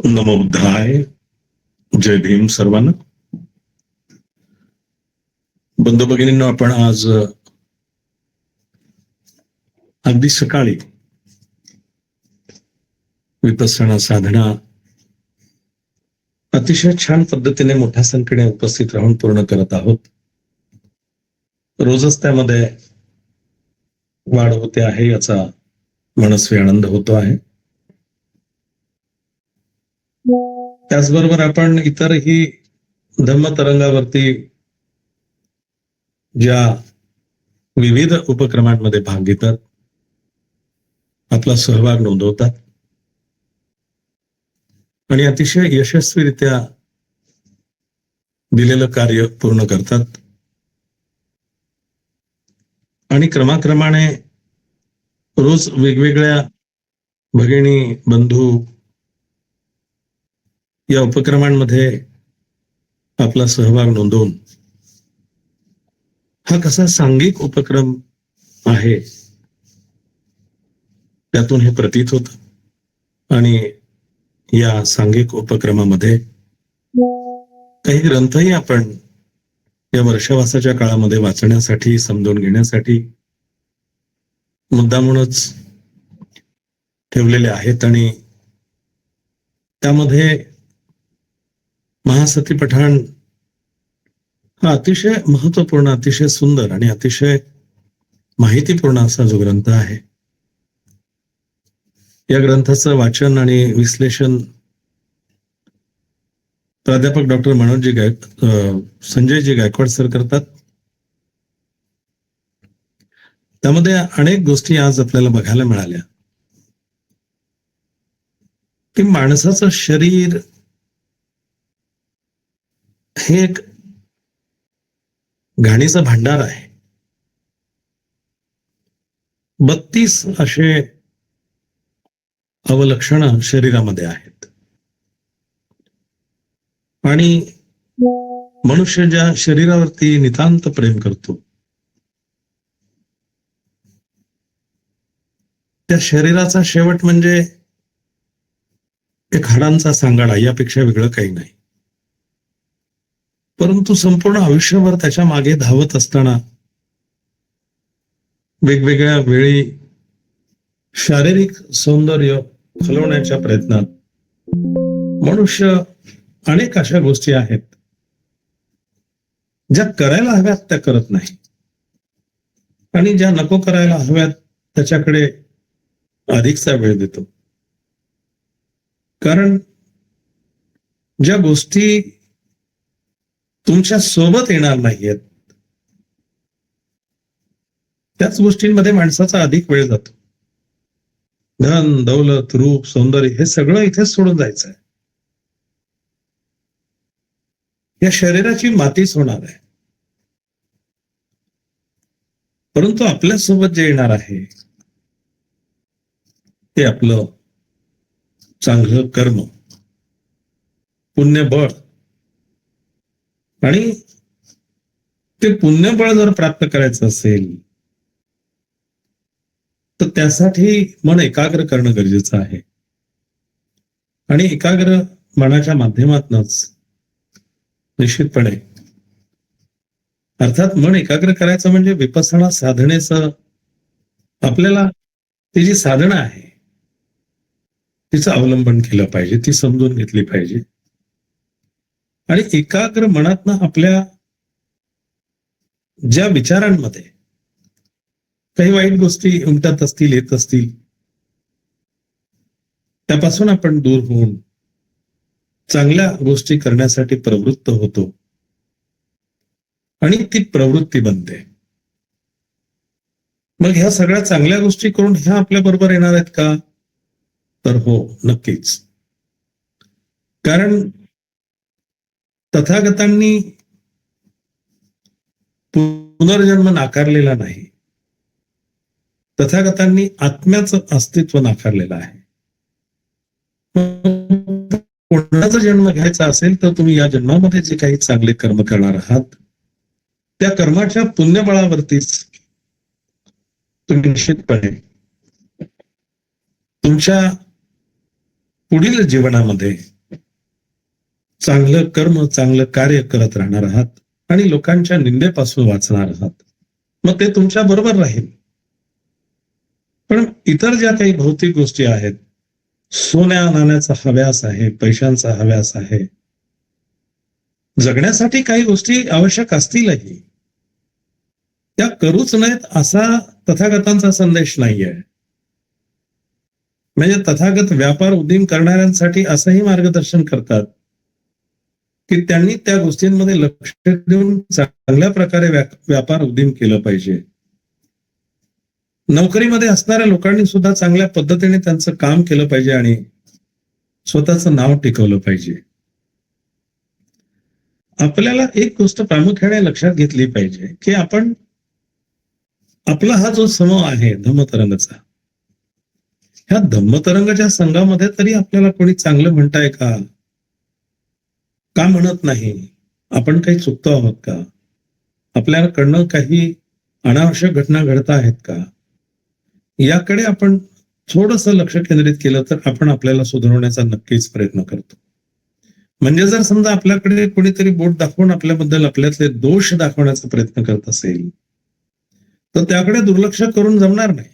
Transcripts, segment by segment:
नमो बुद्धाय. जय भीम सर्वांना. बंधू भगिनींनो, आपण आज अगदी सकाळी विपස්සना साधना अतिशय छान पद्धतीने मोठ्या संख्येने उपस्थित राहून पूर्ण करत आहोत. रोजच त्यामध्ये वाढ होते आहे याचा मनस्वी आनंद होतो आहे. त्याचबरोबर आपण इतरही धम्मतरंगावरती ज्या विविध उपक्रमांमध्ये भाग घेतात, आपला सहभाग नोंदवतात आणि अतिशय यशस्वीरित्या दिलेलं कार्य पूर्ण करतात आणि क्रमाक्रमाने रोज वेगवेगळ्या भगिनी बंधू या उपक्रमांमध्ये आपला सहभाग नोंदवून हा कसा सांघिक उपक्रम आहे त्यातून हे प्रतीत होत. आणि या सांघिक उपक्रमामध्ये काही ग्रंथही आपण या वर्षावासाच्या काळामध्ये वाचण्यासाठी, समजून घेण्यासाठी मुद्दामूनच ठेवलेले आहेत. आणि त्यामध्ये महासती पठाण हा अतिशय महत्वपूर्ण, अतिशय सुंदर आणि अतिशय माहितीपूर्ण असा जो ग्रंथ आहे, या ग्रंथाचं वाचन आणि विश्लेषण प्राध्यापक डॉक्टर संजयजी गायकवाड सर करतात. त्यामध्ये अनेक गोष्टी आज आपल्याला बघायला मिळाल्या की माणसाचं शरीर हे एक घाणीचं भांडार आहे. 32 असे अवलक्षणं शरीरामध्ये आहेत आणि मनुष्य ज्या शरीरावरती नितांत प्रेम करतो त्या शरीराचा शेवट म्हणजे एक हाडांचा सांगाडा, यापेक्षा वेगळं काही नाही. परंतु संपूर्ण आयुष्यभर त्याच्या मागे धावत असताना वेगवेगळ्या वेळी शारीरिक सौंदर्य फुलवण्याच्या प्रयत्नात मनुष्य अनेक अशा गोष्टी आहेत ज्या करायला हव्यात त्या करत नाही आणि ज्या नको करायला हव्यात त्याच्याकडे अधिकचा वेळ देतो. कारण ज्या गोष्टी तुमच्या सोबत येणार नाहीयेत त्याच गोष्टींमध्ये माणसाचा अधिक वेळ जातो. धन, दौलत, रूप, सौंदर्य हे सगळं इथेच सोडून जायचं आहे. या शरीराची मातीच होणार आहे. परंतु आपल्यासोबत जे येणार आहे ते आपलं चांगलं कर्म, पुण्यबळ. आणि ते पुण्यबळ जर प्राप्त करायचं असेल तर त्यासाठी मन एकाग्र करणं गरजेचं आहे. आणि एकाग्र मनाच्या माध्यमातूनच निश्चितपणे, अर्थात मन एकाग्र करायचं म्हणजे विपස්සना साधनेचं आपल्याला ती जी साधना आहे तिचं अवलंबन केलं पाहिजे, ती समजून घेतली पाहिजे. आणि एकाग्र मनातनं आपल्या ज्या विचारांमध्ये काही वाईट गोष्टी उमटत असतील, येत असतील, त्यापासून आपण दूर होऊन चांगल्या गोष्टी करण्यासाठी प्रवृत्त होतो आणि ती प्रवृत्ती बनते. मग ह्या सगळ्या चांगल्या गोष्टी करून ह्या आपल्या बरोबर येणार आहेत का? तर हो, नक्कीच. कारण तथागतांनी पुनर्जन्म नाकारलेला नाही. तथागतांनी आत्म्याचं अस्तित्व नाकारलेलं आहे. कोणाचा जन्म घ्यायचा असेल तर तुम्ही या जन्मामध्ये जे काही चांगले कर्म करणार आहात त्या कर्माच्या पुण्यबळावरतीच तुम्ही निश्चितपणे तुमच्या पुढील जीवनामध्ये चांगलं कर्म, चांगलं कार्य करत राहणार आहात आणि लोकांच्या निंदेपासून वाचणार आहात. मग ते तुमच्या बरोबर राहील. पण इतर ज्या काही भौतिक गोष्टी आहेत, सोन्या नाण्याचा हव्यास आहे, पैशांचा हव्यास आहे, जगण्यासाठी काही गोष्टी आवश्यक असतीलही, त्या करूच नाहीत असा तथागतांचा संदेश नाहीये. म्हणजे तथागत व्यापार उदीम करणाऱ्यांसाठी असंही मार्गदर्शन करतात की त्यांनी त्या गोष्टींमध्ये लक्ष देऊन चांगल्या प्रकारे व्यापार उदीम केलं पाहिजे. नोकरीमध्ये असणाऱ्या लोकांनी सुद्धा चांगल्या पद्धतीने त्यांचं काम केलं पाहिजे आणि स्वतःचं नाव टिकवलं पाहिजे. आपल्याला एक गोष्ट प्रामुख्याने लक्षात घेतली पाहिजे की आपण आपला हा जो समूह आहे धम्मतरंगचा, ह्या धम्मतरंगच्या संघामध्ये तरी आपल्याला कोणी चांगलं म्हणताय का म्हणत नाही? आपण काही चुकतो आहोत का? आपल्याकडनं काही अनावश्यक घटना घडत आहेत का? याकडे आपण थोडंसं लक्ष केंद्रित केलं तर आपण आपल्याला सुधारवण्याचा नक्कीच प्रयत्न करतो. म्हणजे जर समजा आपल्याकडे कोणीतरी बोट दाखवून आपल्याबद्दल आपल्यातले दोष दाखवण्याचा प्रयत्न करत असेल तर त्याकडे दुर्लक्ष करून जमणार नाही.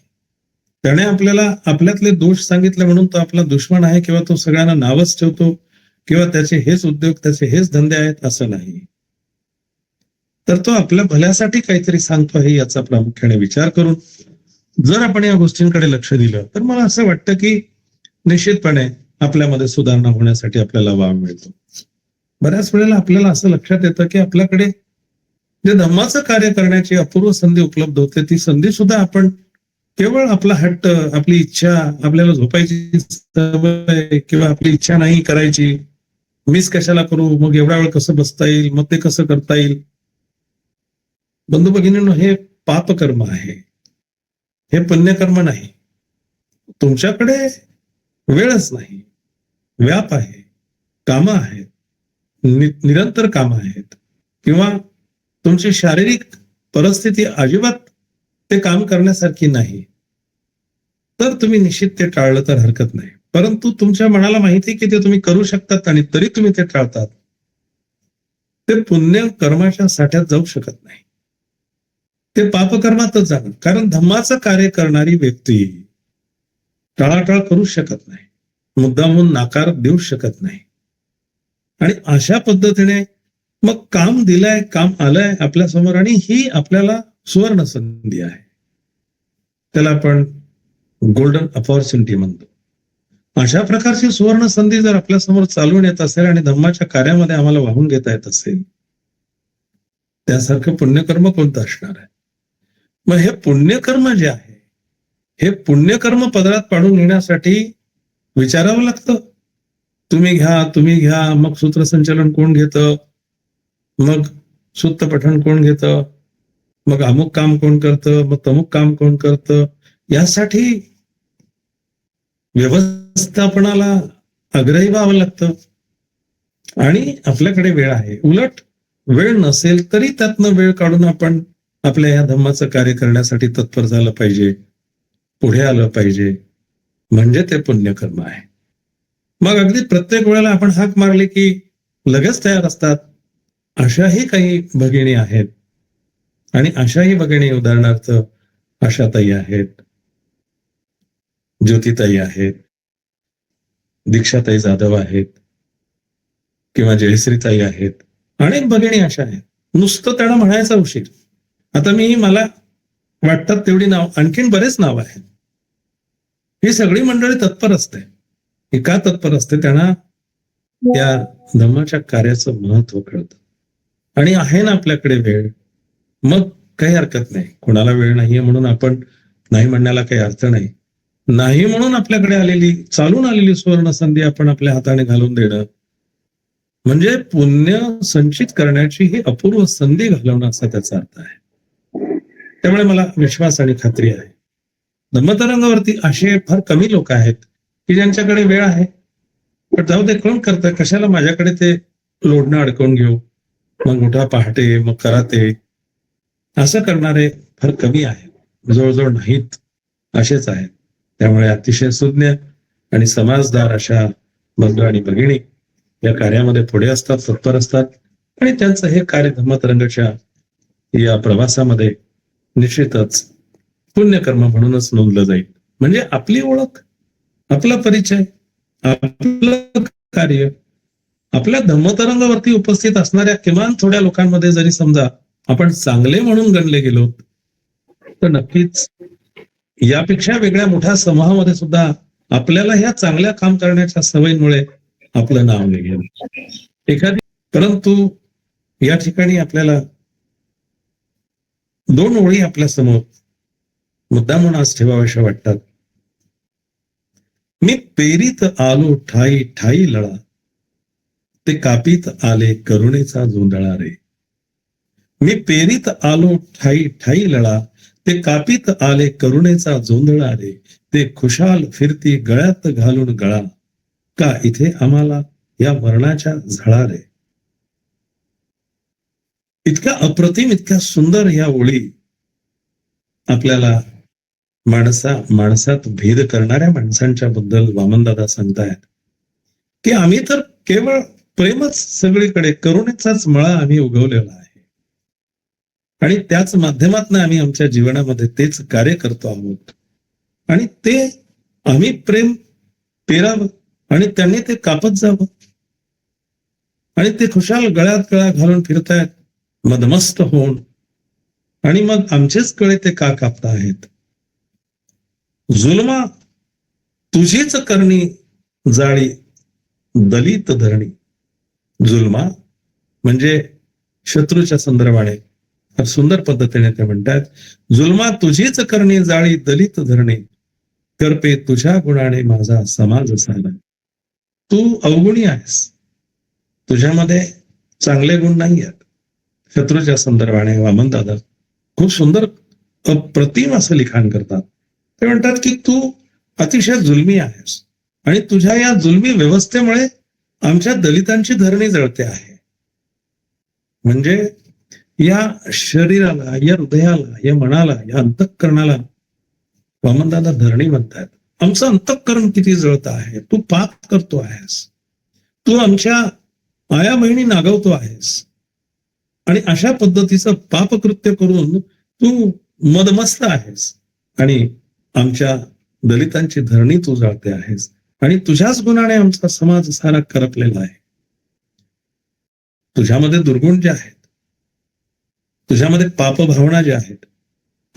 त्याने आपल्याला आपल्यातले दोष सांगितले म्हणून तो आपला दुश्मन आहे किंवा तो सगळ्यांना नावच ठेवतो किंवा त्याचे हेच उद्योग, त्याचे हेच धंदे आहेत असं नाही. तर तो आपल्या भल्यासाठी काहीतरी सांगतो आहे याचा प्रामुख्याने विचार करून जर आपण या गोष्टींकडे लक्ष दिलं तर मला असं वाटतं की निश्चितपणे आपल्यामध्ये सुधारणा होण्यासाठी आपल्याला वाव मिळतो. बऱ्याच वेळेला आपल्याला असं लक्षात येतं की आपल्याकडे जे धम्माचं कार्य करण्याची अपूर्व संधी उपलब्ध होते, ती संधी सुद्धा आपण केवळ आपला हट्ट, आपली इच्छा, आपल्याला झोपायची सवय किंवा आपली इच्छा नाही करायची, मीच कशाला करू, मग एवढा वेळ कसं बसता येईल, मग ते कसं करता येईल. बंधू भगिनींनो, हे पापकर्म आहे, हे पुण्यकर्म नाही. तुमच्याकडे वेळच नाही, व्याप आहे, कामं आहेत, निरंतर कामं आहेत किंवा तुमची शारीरिक परिस्थिती अजिबात ते काम करण्यासारखी नाही, तर तुम्ही निश्चित ते टाळलं तर हरकत नाही. परंतु तुमच्या मनाला माहिती की ते तुम्ही करू शकतात आणि तरी तुम्ही ते टाळतात, ते पुण्य कर्माच्या साठ्यात जाऊ शकत नाही, ते पापकर्मातच जाणार. कारण धम्माचं कार्य करणारी व्यक्ती टाळाटाळ करू शकत नाही, मुद्दामून नाकार देऊ शकत नाही. आणि अशा पद्धतीने मग काम दिलंय, काम आलंय आपल्या समोर आणि ही आपल्याला सुवर्ण संधी आहे. त्याला आपण गोल्डन अपॉर्च्युनिटी म्हणतो. अशा प्रकारची सुवर्ण संधी जर आपल्या समोर चालून येत असेल आणि धम्माच्या कार्यामध्ये आम्हाला वाहून घेता येत असेल, त्यासारखं पुण्यकर्म कोणतं असणार आहे? मग हे पुण्यकर्म जे आहे, हे पुण्यकर्म पदरात पाडून येण्यासाठी विचारावं लागतं. तुम्ही घ्या, तुम्ही घ्या, मग सूत्रसंचालन कोण घेतं, मग सुत्त पठण कोण घेतं, मग अमुक काम कोण करतं, मग तमुक काम कोण करतं. यासाठी व्यवस्थापनाला आग्रही व्हावं लागतं आणि आपल्याकडे वेळ आहे. उलट वेळ नसेल तरी त्यातनं वेळ काढून आपण आपल्या या धम्माचं कार्य करण्यासाठी तत्पर झालं पाहिजे, पुढे आलं पाहिजे. म्हणजे ते पुण्यकर्म आहे. मग अगदी प्रत्येक वेळेला आपण हाक मारली की लगेच तयार असतात अशाही काही भगिनी आहेत. आणि अशाही भगिनी उदाहरणार्थ आशाताई आहेत, ज्योतिताई आहेत, दीक्षाताई जाधव आहेत किंवा जयश्रीताई आहेत. अनेक भगिनी अशा आहेत, नुसतं त्यांना म्हणायचा उशीर. आता मला वाटतात तेवढी नाव, आणखीन बरेच नाव आहेत. ही सगळी मंडळी तत्पर असते. ही का तत्पर असते? त्यांना त्या धम्माच्या कार्याचं महत्व कळतं. आणि आहे ना आपल्याकडे वेळ, मग काही हरकत नाही. कोणाला वेळ नाहीये म्हणून आपण नाही म्हणण्याला काही अर्थ नाही. नाही म्हणून आपल्याकडे चालून आलेली सुवर्ण संधी आपण आपल्या हाताने घालून देणं म्हणजे पुण्य संचित करण्याची ही अपूर्व संधी घालवणं असा त्याचा अर्थ आहे. त्यामुळे मला विश्वास आणि खात्री आहे, धम्मतरंगावरती असे फार कमी लोक आहेत की ज्यांच्याकडे वेळ आहे. पण जाऊ दे, कोण करतं, कशाला माझ्याकडे ते लोढणं अडकवून घेऊ, मग उठा पहाटे, मग करा ते, असं करणारे फार कमी आहेत, जवळजवळ नाहीत, असेच आहेत. त्यामुळे अतिशय सुज्ञ आणि समजदार अशा बंधू आणि भगिनी या कार्यामध्ये पुढे असतात, तत्पर असतात आणि त्यांचं हे कार्य धम्मतरंगाच्या या प्रवासामध्ये निश्चितच पुण्यकर्म म्हणूनच नोंदलं जाईल. म्हणजे आपली ओळख, आपला परिचय, आपलं कार्य, आपल्या धम्मतरंगावरती उपस्थित असणाऱ्या किमान थोड्या लोकांमध्ये जरी समजा आपण चांगले म्हणून गणले गेलो तर नक्कीच यापेक्षा वेगळ्या मोठ्या समूहामध्ये सुद्धा आपल्याला ह्या चांगल्या काम करण्याच्या सवयीमुळे आपलं नाव निघेल एखादी. परंतु या ठिकाणी आपल्याला 2 ओळी आपल्या समोर मुद्दामून आज ठेवाव्याशा वाटतात. मी पेरीत आलो ठाई ठाई लळा, ते कापीत आले करुणेचा जोंधळा रे. मी पेरीत आलो ठाई ठाई लळा, ते कापीत आले करुणेचा जोंधळा रे. ते खुशाल फिरती गळ्यात घालून गळा, का इथे आम्हाला या मरणाच्या झळा रे. इतक्या अप्रतिम, इतक्या सुंदर या ओळी आपल्याला माणसात भेद करणाऱ्या माणसांच्या बद्दल वामनदादा सांगतायत की आम्ही तर केवळ प्रेमच सगळीकडे, करुणेचाच मळा आम्ही उगवलेला आहे आणि त्याच माध्यमातून आम्ही आमच्या जीवनामध्ये तेच कार्य करतो आहोत. आणि ते आम्ही प्रेम पेरावं आणि त्यांनी ते कापत जावं आणि ते खुशाल गळ्यात गळा घालून फिरतायत मदमस्त होऊन, आणि मग आमचेच गळे ते का कापता आहेत. जुलमा तुझीच करणी जाळी दलित धरणी. जुलमा म्हणजे शत्रूच्या संदर्भाने फार सुंदर पद्धतीने ते म्हणतात, जुलमा तुझीच करणी जाळी दलित धरणी, करपे तुझ्या गुणाने माझा समाज सारा. तू अवगुणी आहेस, तुझ्यामध्ये चांगले गुण नाही आहेत. शत्रूच्या संदर्भाने वामनदादा खूप सुंदर अप्रतिम असं लिखाण करतात. ते म्हणतात की तू अतिशय जुलमी आहेस आणि तुझ्या या जुलमी व्यवस्थेमुळे आमच्या दलितांची धरणी जळते आहे. म्हणजे या शरीराला, या हृदयाला, या मनाला, या अंतःकरणाला वामनदादा धरणी म्हणतात. आमचं अंतःकरण किती जळत आहे, तू पाप करतो आहेस, तू आमच्या आया बहिणी नागवतो आहेस आणि अशा पद्धतीचं पापकृत्य करून तू मदमस्त आहेस आणि आमच्या दलितांची धरणी तू जाळते आहेस आणि तुझ्याच गुणाने आमचा समाज सारा करपलेला आहे. तुझ्यामध्ये दुर्गुण जे आहेत, तुझ्यामध्ये पाप भावना ज्या आहेत,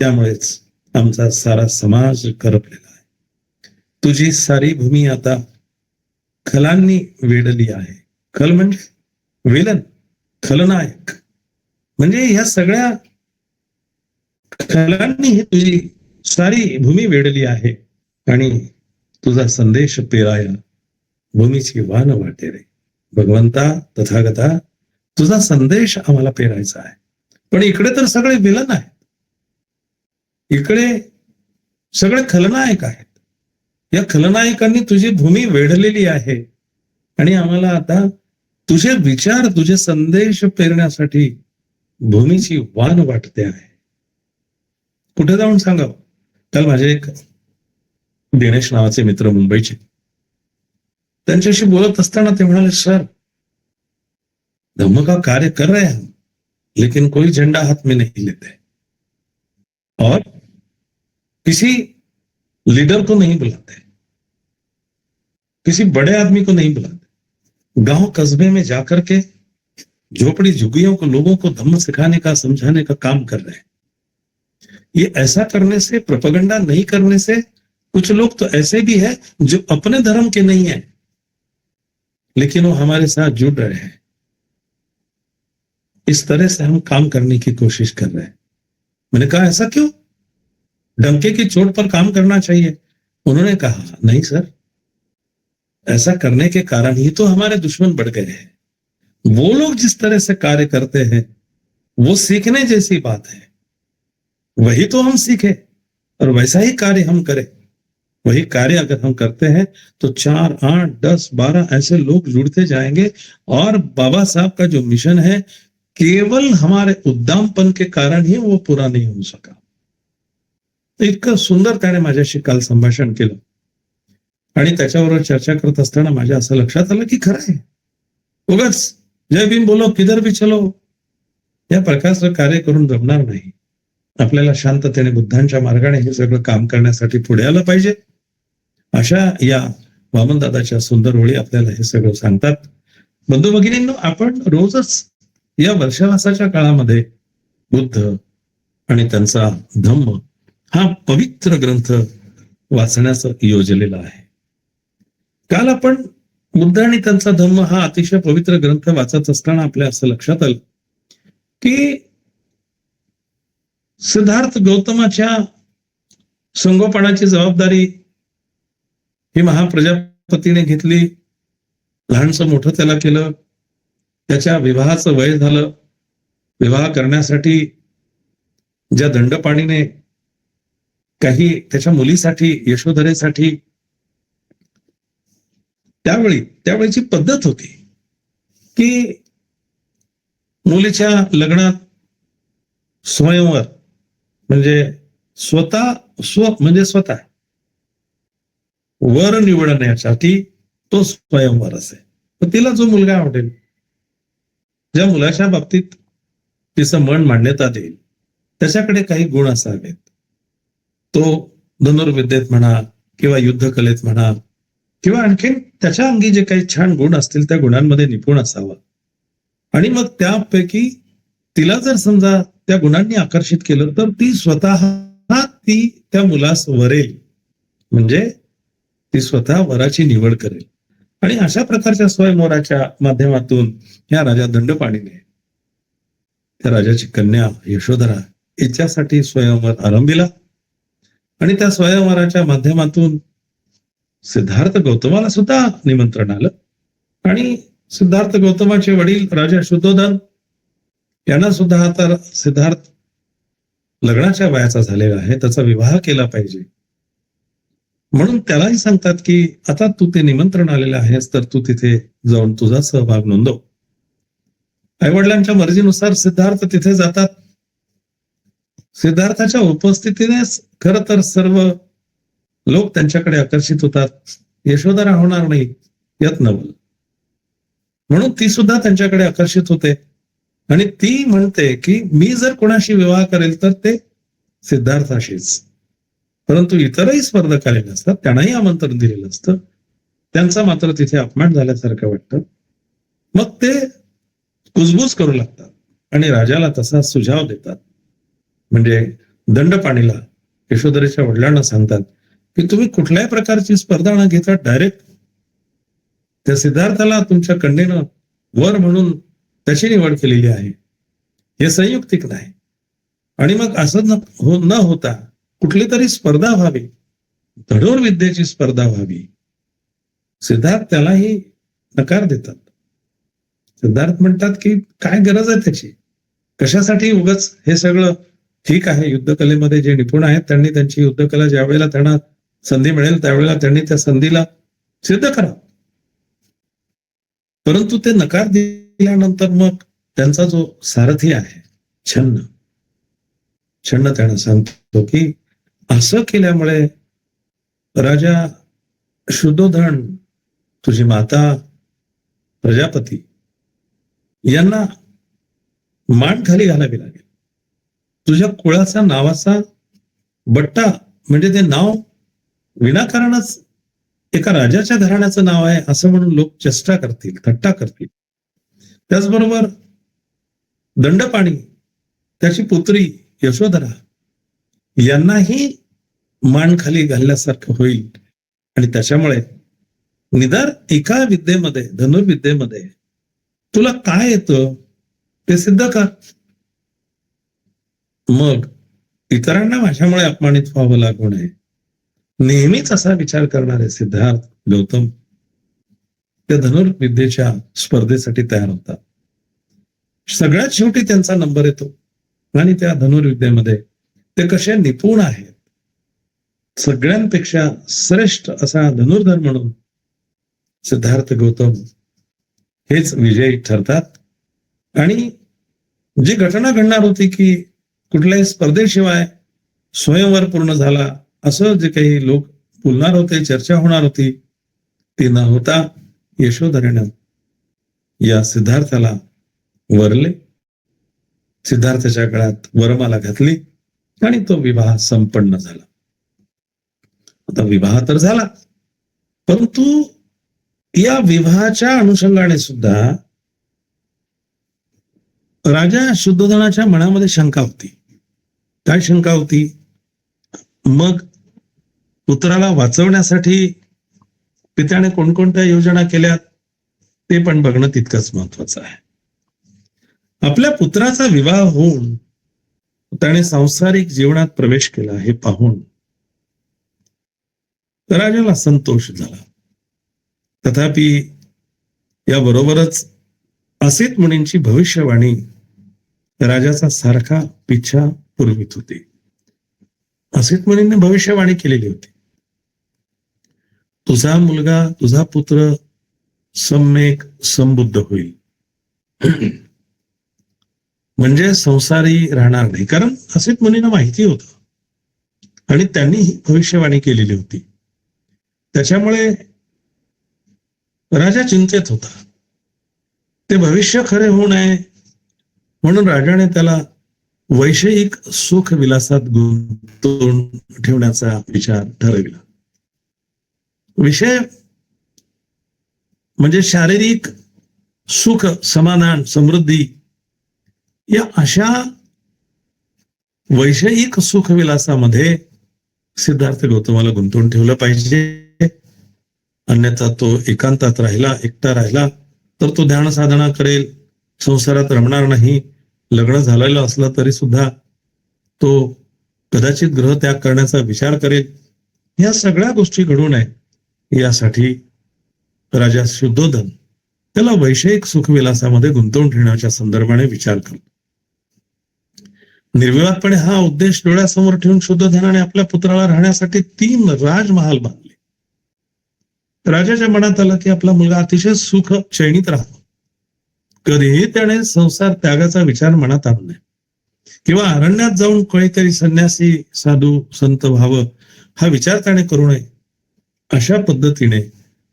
त्यामुळेच आमचा सारा समाज करपलेला आहे. तुझी सारी भूमी आता खलांनी वेढली आहे. खल म्हणजे विलन, खलनायक, म्हणजे ह्या सगळ्या खलांनी ही तुझी सारी भूमी वेढली आहे आणि तुझा संदेश पेराया भूमीची वान वाटे रे. भगवंता, तथागता, तुझा संदेश आम्हाला पेरायचा आहे. पण इकडे तर सगळे विलन आहेत, इकडे सगळे खलनायक आहेत. या खलनायकांनी तुझी भूमी वेढलेली आहे आणि आम्हाला आता तुझे विचार, तुझे संदेश पेरण्यासाठी भूमीची वान वाटते आहे. कुठे जाऊन सांगावं. काल माझे एक दिनेश नावाचे मित्र मुंबईचे, त्यांच्याशी बोलत असताना ते म्हणाले, सर धम्म का कार्य कर रहे हैं लेकिन कोई झंडा हाथ में नहीं लेते और किसी लीडर को नहीं बुलाते, किसी बड़े आदमी को नहीं बुलाते, गांव कस्बे में जाकर के झोपड़ी झुग्गियों को, लोगों को धम्म सिखाने का, समझाने का काम कर रहे हैं. ये ऐसा करने से, प्रोपेगेंडा नहीं करने से, कुछ लोग तो ऐसे भी है जो अपने धर्म के नहीं है लेकिन वो हमारे साथ जुड़ रहे हैं. इस तरह से हम काम करने की कोशिश कर रहे हैं. मैंने कहा ऐसा क्यों, डंके की चोट पर काम करना चाहिए. उन्होंने कहा नहीं सर, ऐसा करने के कारण ही तो हमारे दुश्मन बढ़ गए हैं. वो लोग जिस तरह से कार्य करते हैं वो सीखने जैसी बात है, वही तो हम सीखे और वैसा ही कार्य हम करें. वही कार्य अगर हम करते हैं तो 4, 8, 10, 12 ऐसे लोग जुड़ते जाएंगे और बाबा साहब का जो मिशन है केवल हमारे उद्दामपन के कारण ही वो पूरा नहीं हो सका. इतकं सुंदर त्याने माझ्याशी काल संभाषण केलं आणि त्याच्याबरोबर चर्चा करत असताना माझ्या असं लक्षात आलं की खरं आहे, उगाच जय भीम बोलो किधर भी चलो या प्रकारचं कार्य करून जमणार नाही. आपल्याला शांततेने बुद्धांच्या मार्गाने हे सगळं काम करण्यासाठी पुढे आलं पाहिजे. अशा या वामनदादाच्या सुंदर ओळी आपल्याला हे सगळं सांगतात. बंधू भगिनींनो, आपण रोजच या वर्षावासाच्या काळामध्ये बुद्ध आणि त्यांचा धम्म हा पवित्र ग्रंथ वाचण्याचं योजलेलं आहे. काल आपण बुद्ध आणि त्यांचा धम्म हा अतिशय पवित्र ग्रंथ वाचत असताना आपल्या असं लक्षात आलं की सिद्धार्थ गौतमाच्या संगोपनाची जबाबदारी ही महाप्रजापतीने घेतली. लहानसं मोठं त्याला केलं. त्याच्या विवाहाचं वय झालं. विवाह करण्यासाठी ज्या दंडपाणीने काही त्याच्या मुलीसाठी, यशोधरेसाठी त्यावेळीची पद्धत होती की मुलीच्या लग्नात स्वयंवर म्हणजे स्वतः वर निवडण्यासाठी तो स्वयंवर असे. तर तिला जो मुलगा आवडेल, ज्या मुलाच्या बाबतीत तिचं मन मान्यता देईल, त्याच्याकडे काही गुण असावेत. तो धनुर्विद्येत म्हणा किंवा युद्धकलेत म्हणा किंवा आणखीन त्याच्या अंगी जे काही छान गुण असतील त्या गुणांमध्ये निपुण असावा. आणि मग त्यापैकी तिला जर समजा त्या गुणांनी आकर्षित केलं तर ती स्वतः त्या मुलास वरेल, म्हणजे ती स्वतः वराची निवड करेल. आणि अशा प्रकारच्या स्वयंवराच्या माध्यमातून या राजा दंडपाणीने त्या राजाची कन्या यशोधरा हिच्यासाठी स्वयंवर आरंभिला. आणि त्या स्वयंवराच्या माध्यमातून सिद्धार्थ गौतमाला सुद्धा निमंत्रण आलं. आणि सिद्धार्थ गौतमाचे वडील राजा शुद्धोधन यांना सुद्धा आता सिद्धार्थ लग्नाच्या वयाचा झालेला आहे, त्याचा विवाह केला पाहिजे, म्हणून त्यालाही सांगतात की आता तू ते निमंत्रण आलेलं आहेस तर तू तिथे जाऊन तुझा सहभाग नोंदव. आईवडिलांच्या मर्जीनुसार सिद्धार्थ तिथे जातात. सिद्धार्थाच्या उपस्थितीनेच खर तर सर्व लोक त्यांच्याकडे आकर्षित होतात. यशोधरा होणार नाही यात नवल, म्हणून ती सुद्धा त्यांच्याकडे आकर्षित होते. आणि ती म्हणते की मी जर कोणाशी विवाह करेल तर ते सिद्धार्थाशीच. परंतु इतरही स्पर्धक आलेले असतात, त्यांनाही आमंत्रण दिलेलं असतं, त्यांचा मात्र तिथे अपमान झाल्यासारखं वाटतं. मग ते कुजबूज करू लागतात आणि राजाला तसा सुझाव देतात. म्हणजे दंडपाणीला यशोधरेच्या वडिलांना सांगतात की तुम्ही कुठल्याही प्रकारची स्पर्धा न घेता डायरेक्ट त्या सिद्धार्थाला तुमच्या कन्येनं वर म्हणून त्याची निवड केलेली आहे, हे संयुक्तिक नाही. आणि मग असं न होता कुठली तरी स्पर्धा व्हावी, धनुर्विद्येची स्पर्धा व्हावी. सिद्धार्थ त्यालाही नकार देतात. सिद्धार्थ म्हणतात की काय गरज आहे त्याची, कशासाठी उगाच हे सगळं. ठीक आहे, युद्धकलेमध्ये जे निपुण आहेत त्यांनी त्यांची युद्धकला ज्या वेळेला त्यांना संधी मिळेल त्यावेळेला त्यांनी त्या संधीला सिद्ध करा. परंतु ते नकार दिल्यानंतर मग त्यांचा जो सारथी आहे छन्न त्यांना सांगतो की असं केल्यामुळे राजा शुद्धोधन, तुझी माता प्रजापती यांना मान खाली घालावी लागेल. तुझ्या कुळाचा नावाचा बट्टा, म्हणजे ते नाव विनाकारणच एका राजाच्या घराण्याचं नाव आहे असं म्हणून लोक चेष्टा करतील, थट्टा करतील. त्याचबरोबर दंडपाणी, त्याची पुत्री यशोधरा यांनाही मान खाली घालण्यासारखं होईल. आणि त्याच्यामुळे निदान एका विद्येमध्ये, धनुर्विद्येमध्ये तुला काय येतं ते सिद्ध कर, मग इतरांना माझ्यामुळे अपमानित व्हावं लागू नये. नेहमीच असा विचार करणारे सिद्धार्थ गौतम त्या धनुर्विद्येच्या स्पर्धेसाठी तयार होतात. सगळ्यात शेवटी त्यांचा नंबर येतो आणि त्या धनुर्विद्येमध्ये ते कसे निपुण आहेत, सगळ्यांपेक्षा श्रेष्ठ असा धनुर्धर म्हणून सिद्धार्थ गौतम हेच विजयी ठरतात. आणि जी घटना घडणार होती की कुठल्याही स्पर्धेशिवाय स्वयंवर पूर्ण झाला असं जे काही लोक बोलणार होते, चर्चा होणार होती, ती न होता यशोधरेनं या सिद्धार्थाला वरले, सिद्धार्थाच्या गळ्यात वरमाला घातली आणि तो विवाह संपन्न झाला. आता विवाह तर झाला, परंतु या विवाहाच्या अनुषंगाने सुद्धा राजा शुद्धोधनाच्या मनामध्ये शंका होती. काय शंका होती? मग पुत्राला वाचवण्यासाठी पित्याने कोणकोणत्या योजना केल्या ते पण बघणं तितकंच महत्वाचं आहे. आपल्या पुत्राचा विवाह होऊन त्याने सांसारिक जीवनात प्रवेश केला हे पाहून राजाला संतोष झाला. तथापि याबरोबरच असित मुनींची भविष्यवाणी राजाचा सारखा पिच्छा पुरवित होती. असित मुनींनी भविष्यवाणी केलेली होती, तुझा मुलगा, तुझा पुत्र सम्यक संबुद्ध होईल, म्हणजे संसारी राहणार नाही. कारण असित मुनींना माहिती होतं आणि त्यांनी ही भविष्यवाणी केलेली होती. त्याच्यामुळे राजा चिंतेत होता. ते भविष्य खरे होऊ नये म्हणून राजाने त्याला वैषयिक सुख विलासात गुंतवून ठेवण्याचा विचार ठरविला. विषय म्हणजे शारीरिक सुख, समाधान, समृद्धी या अशा वैषयिक सुख विलासामध्ये सिद्धार्थ गौतमाला गुंतवून ठेवलं पाहिजे. अन्यथा तो एकांतात राहिला, एकटा राहिला तर तो ध्यान साधना करेल, संसारात रमणार नाही. लग्न झालेलं असलं तरी सुद्धा तो कदाचित गृहत्याग करण्याचा विचार करेल. या सगळ्या गोष्टी घडू नये यासाठी राजा शुद्धोधन त्याला वैषयिक सुखविलासामध्ये गुंतवून ठेवण्याच्या संदर्भाने विचार करतो. निर्विवादपणे हा उद्देश डोळ्यासमोर ठेवून शुद्धोधनाने आपल्या पुत्राला राहण्यासाठी 3 राजमहाल बांधले. राजाच्या मनात आलं की आपला मुलगा अतिशय सुख चैनीत राहावा. कधीही त्याने संसार त्यागाचा विचार मनात आणू नये किंवा अरण्यात जाऊन कोणीतरी संन्यासी, साधू, संत व्हावं हा विचार त्याने करू नये. अशा पद्धतीने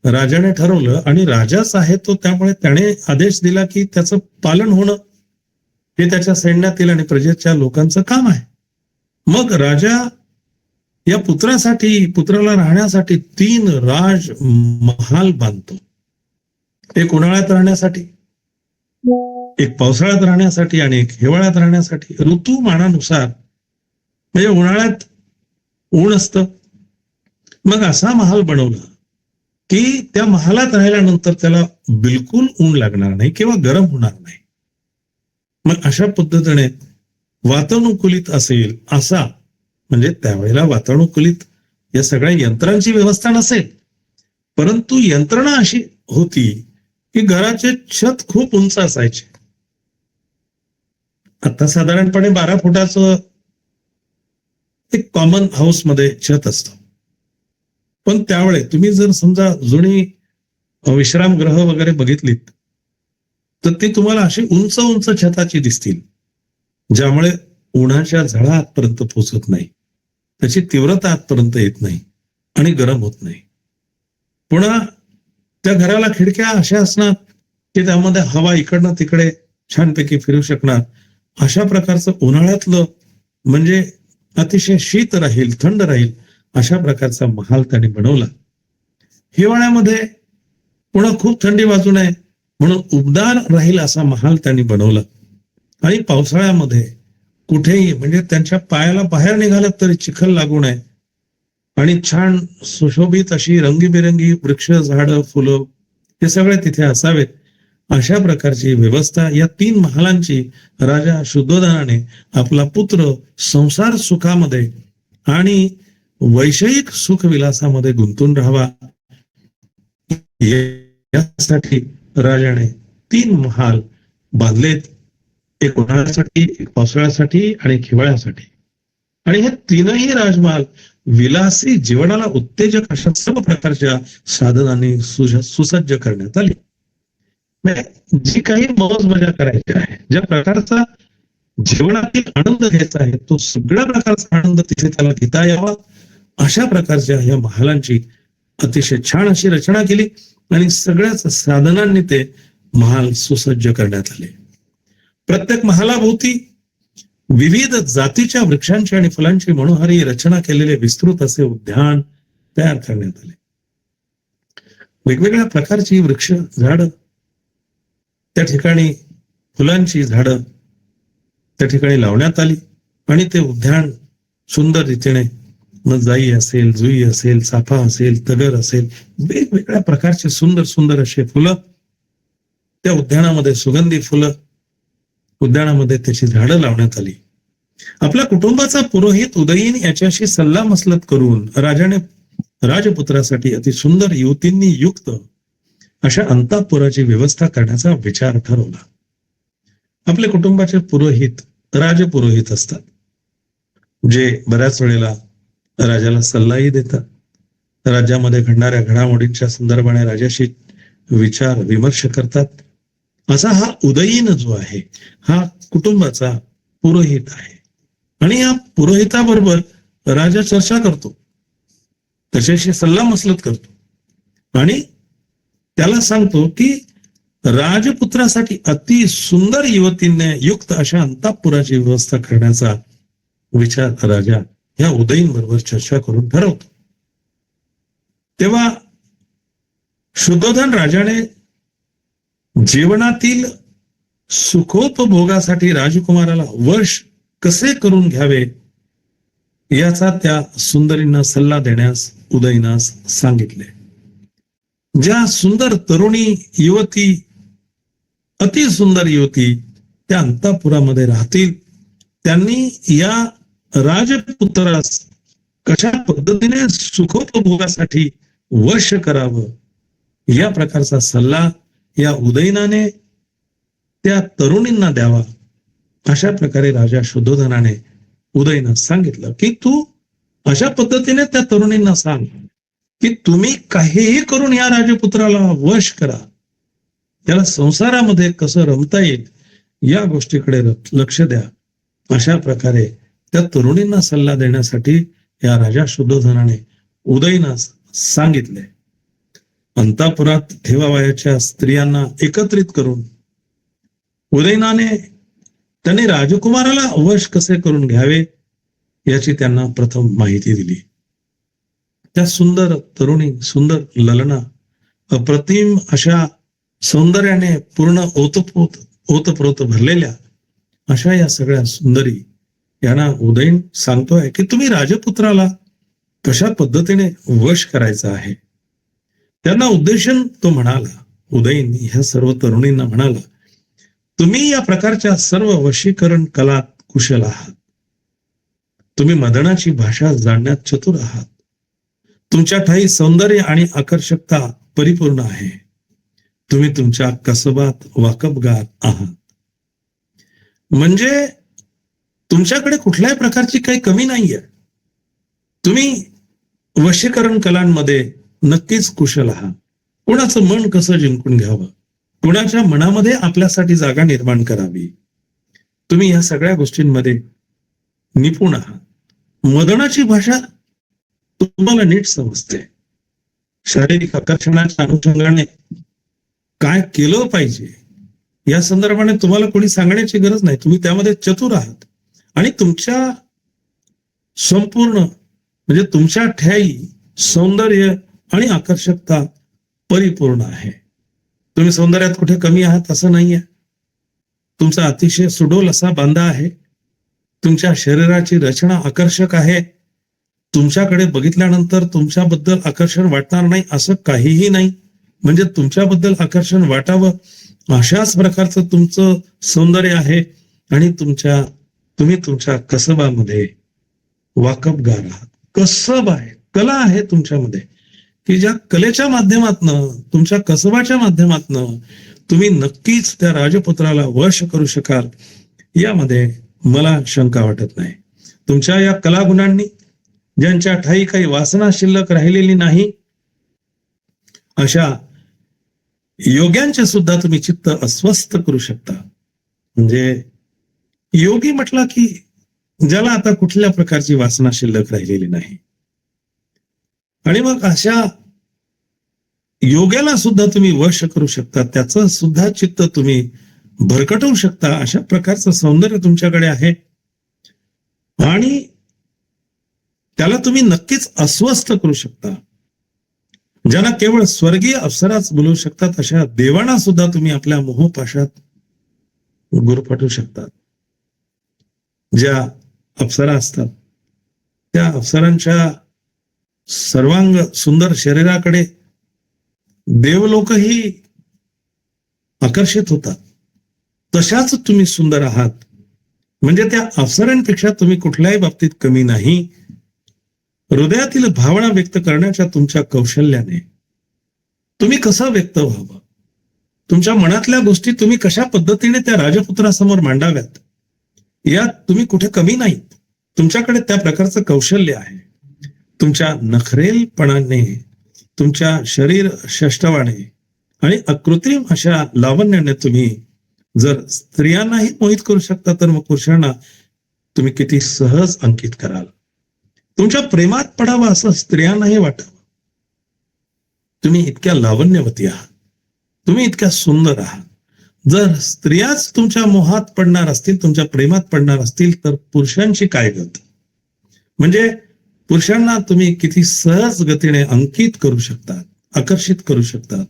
राजाने ठरवलं आणि राजाच आहे तो, त्यामुळे त्याने आदेश दिला की त्याचं पालन होणं हे त्याच्या सैन्यातील आणि प्रजेच्या लोकांचं काम आहे. मग राजा या पुत्राला राहण्यासाठी 3 राजमहाल बांधतो. एक उन्हाळ्यात राहण्यासाठी, एक पावसाळ्यात राहण्यासाठी आणि एक हिवाळ्यात राहण्यासाठी. ऋतुमानानुसार, म्हणजे उन्हाळ्यात ऊन असतं, मग असा महाल बनवला की त्या महालात राहिल्यानंतर त्याला बिलकुल ऊन लागणार नाही किंवा गरम होणार नाही. मग अशा पद्धतीने वातानुकूलित असेल असा, म्हणजे त्यावेळेला वातानुकूलित या सगळ्या यंत्रांची व्यवस्था नसेल, परंतु यंत्रणा अशी होती की घराचे छत खूप उंच असायचे. आता साधारणपणे 12 फुटाचं एक कॉमन हाऊस मध्ये छत असतं. पण त्यावेळे तुम्ही जर समजा जुनी विश्रामगृह वगैरे बघितलीत तर ती तुम्हाला अशी उंच उंच छताची दिसतील, ज्यामुळे उन्हाच्या झळा आतपर्यंत पोचत नाही, त्याची तीव्रता आतपर्यंत येत नाही आणि गरम होत नाही. पुन्हा त्या घराला खिडक्या अशा असणार की त्यामध्ये हवा इकडनं तिकडे छानपैकी फिरू शकणार. अशा प्रकारचं उन्हाळ्यातलं म्हणजे अतिशय शीत राहील, थंड राहील अशा प्रकारचा महाल त्यांनी बनवला. हिवाळ्यामध्ये पुन्हा खूप थंडी वाजू नये म्हणून उबदार राहील असा महाल त्यांनी बनवला. आणि पावसाळ्यामध्ये कुठेही म्हणजे त्यांच्या पायाला बाहेर निघालं तरी चिखल लागू नये आणि छान सुशोभित अशी रंगीबेरंगी वृक्ष, झाडं, फुलं हे सगळे तिथे असावेत अशा प्रकारची व्यवस्था या 3 महालांची राजा शुद्धोधनाने आपला पुत्र संसार सुखामध्ये आणि वैषयिक सुख विलासामध्ये गुंतून राहावा यासाठी राजाने 3 महाल बांधलेत. एक उन्हाळ्यासाठी, एक पावसाळ्यासाठी आणि एक हिवाळ्यासाठी. आणि हे 3ही राजमहाल विलासी जीवनाला उत्तेजक अशा सर्व प्रकारच्या साधनांनी सुसज्ज करण्यात आली. जी काही मौज मजा करायची आहे, ज्या प्रकारचा जीवनातील आनंद घ्यायचा आहे, तो सगळ्या प्रकारचा आनंद तिथे त्याला घेता यावा अशा प्रकारच्या या महालांची अतिशय छान अशी रचना केली आणि सगळ्याच साधनांनी ते महाल सुसज्ज करण्यात आले. प्रत्येक महालाभोवती विविध जातीच्या वृक्षांची आणि फुलांची मनोहारी रचना केलेले विस्तृत असे उद्यान तयार करण्यात आले. वेगवेगळ्या प्रकारची वृक्ष झाडं, त्या ठिकाणी फुलांची झाडं त्या ठिकाणी लावण्यात आली आणि ते उद्यान सुंदर रीतीने मग जाई असेल, जुई असेल, चाफा असेल, तगर असेल, वेगवेगळ्या प्रकारचे सुंदर सुंदर असे फुलं त्या उद्यानामध्ये, सुगंधी फुलं उद्यानामध्ये त्याची झाडं लावण्यात आली. आपल्या कुटुंबाचा पुरोहित उदयीन याच्याशी सल्लामसलत करून राजाने राजपुत्रासाठी अति सुंदर युवतींनी युक्त अशा अंतःपुराची व्यवस्था करण्याचा विचार ठरवला. आपल्या कुटुंबाचे पुरोहित राजपुरोहित असतात, जे बऱ्याच वेळेला राजाला सल्लाही देतात. राज्यामध्ये घडणाऱ्या घडामोडींच्या संदर्भाने राजाशी विचार विमर्श करतात. असा हा उदयीन जो आहे हा कुटुंबाचा पुरोहित आहे आणि या पुरोहिताबरोबर राजा चर्चा करतो, त्याच्याशी सल्लामसलत करतो आणि त्याला सांगतो की राजपुत्रासाठी अति सुंदर युवतीने युक्त अशा अंतःपुराची व्यवस्था करण्याचा विचार राजा या उदयीन बरोबर चर्चा करून ठरवतो. तेव्हा शुद्धोधन राजाने जीवनातील सुखोपभोगासाठी राजकुमाराला वश कसे करून घ्यावे याचा त्या सुंदरींना सल्ला देण्यास उदयीनास सांगितले. ज्या सुंदर तरुणी युवती, अति सुंदर युवती त्या अंतःपुरामध्ये राहतील, त्यांनी या राजपुत्रास कशा पद्धतीने सुखोपभोगासाठी वश करावं या प्रकारचा सल्ला या उदयनाने त्या तरुणींना द्यावा. अशा प्रकारे राजा शुद्धोधनाने उदयनास सांगितलं की तू अशा पद्धतीने त्या तरुणींना सांग की तुम्ही काहीही करून या राजपुत्राला वश करा, त्याला संसारामध्ये कसं रमता येईल या गोष्टीकडे लक्ष द्या. अशा प्रकारे त्या तरुणींना सल्ला देण्यासाठी या राजा शुद्धोधनाने उदयनास सांगितले. अंतःपुरात ठेवावयाच्या स्त्रियांना एकत्रित करून उदयनाने त्यांनी राजकुमाराला वश कसे करून घ्यावे याची त्यांना प्रथम माहिती दिली. त्या सुंदर तरुणी, सुंदर ललना, अप्रतिम अशा सौंदर्याने पूर्ण ओतप्रोत भरलेल्या अशा या सगळ्या सुंदरी यांना उदयन सांगतोय की तुम्ही राजपुत्राला कशा पद्धतीने वश करायचं आहे. त्यांना उद्देशून तो म्हणाला, उदयन ह्या सर्व तरुणींना म्हणाला, तुम्ही या प्रकारच्या सर्व वशीकरण कलात कुशल आहात. तुम्ही मदनाची भाषा जाणण्यात चतुर आहात. तुमच्या ठाई सौंदर्य आणि आकर्षकता परिपूर्ण आहे. तुम्ही तुमच्या कसबात वाकबगार आहात. म्हणजे तुमच्याकडे कुठल्याही प्रकारची काही कमी नाहीये. तुम्ही वशीकरण कलांमध्ये नक्कीच कुशल आहात. कोणाचं मन कसं जिंकून घ्यावं, कोणाच्या मनामध्ये आपल्यासाठी जागा निर्माण करावी, तुम्ही या सगळ्या गोष्टींमध्ये निपुण आहात. मदनाची भाषा तुम्हाला नीट समजते. शारीरिक आकर्षणाच्या अनुषंगाने काय केलं पाहिजे या संदर्भाने तुम्हाला कोणी सांगण्याची गरज नाही. तुम्ही त्यामध्ये चतुर आहात आणि तुमच्या संपूर्ण म्हणजे तुमच्या ठाई सौंदर्य आणि आकर्षकता परिपूर्ण आहे. तुम्ही सौंदर्यात कुठे कमी आहात असं नाहीये. तुमचा अतिशय सुडोल असा बांधा आहे. तुमच्या शरीराची रचना आकर्षक आहे. तुमच्याकडे बघितल्यानंतर तुमच्याबद्दल आकर्षण वाटणार नाही असं काहीही नाही. म्हणजे तुमच्याबद्दल आकर्षण वाटावं अशाच प्रकारचं तुमचं सौंदर्य आहे आणि तुम्ही तुमच्या कसबामध्ये वाकबगार आहात. कसब आहे, कला आहे तुमच्यामध्ये की ज्या कलेच्या माध्यमातनं, तुमच्या कसबाच्या माध्यमातनं तुम्ही नक्कीच त्या राजपुत्राला वश करू शकाल यामध्ये मला शंका वाटत नाही. तुमच्या या कलागुणांनी ज्यांच्या ठाई काही वासना शिल्लक राहिलेली नाही अशा योग्यांचे सुद्धा तुम्ही चित्त अस्वस्थ करू शकता. म्हणजे योगी म्हटला की ज्याला आता कुठल्या प्रकारची वासना शिल्लक राहिलेली नाही. आणि मग अशा योग्याला सुद्धा तुम्ही वश करू शकता, त्याचं सुद्धा चित्त तुम्ही भरकटवू शकता, अशा प्रकारचं सौंदर्य तुमच्याकडे आहे. आणि त्याला तुम्ही नक्कीच अस्वस्थ करू शकता. ज्यांना केवळ स्वर्गीय अप्सराच बोलवू शकतात, अशा देवांना सुद्धा तुम्ही आपल्या मोहपाशात गुरफटू शकतात. ज्या अप्सरा असतात त्या अप्सरांच्या सर्वांग सुंदर शरीराकडे देवलोकही आकर्षित होतात. तशाच तुम्ही सुंदर आहात. म्हणजे त्या अप्सरांपेक्षा तुम्ही कुठल्याही बाबतीत कमी नाही. हृदयातील भावना व्यक्त करण्याच्या तुमच्या कौशल्याने तुम्ही कसं व्यक्त व्हावं, तुमच्या मनातल्या गोष्टी तुम्ही कशा पद्धतीने त्या राजपुत्रासमोर मांडाव्यात, यात तुम्ही कुठे कमी नाहीत. तुमच्याकडे त्या प्रकारचं कौशल्य आहे. तुमच्या नखरेलपणाने, तुमच्या शरीर शष्टवाने आणि अकृत्रिम अशा लावण्याने तुम्ही जर स्त्रियांनाही मोहित करू शकता, तर मग पुरुषांना तुम्ही किती सहज अंकित कराल. तुमच्या प्रेमात पडावं असं स्त्रियांनाही वाटावं. तुम्ही इतक्या लावण्यवती आहात, तुम्ही इतक्या सुंदर आहात. जर स्त्रियाच तुमच्या मोहात पडणार असतील, तुमच्या प्रेमात पडणार असतील, तर पुरुषांची काय गत. म्हणजे पुरुषांना तुम्ही किती सहज गतीने अंकित करू शकतात, आकर्षित करू शकतात.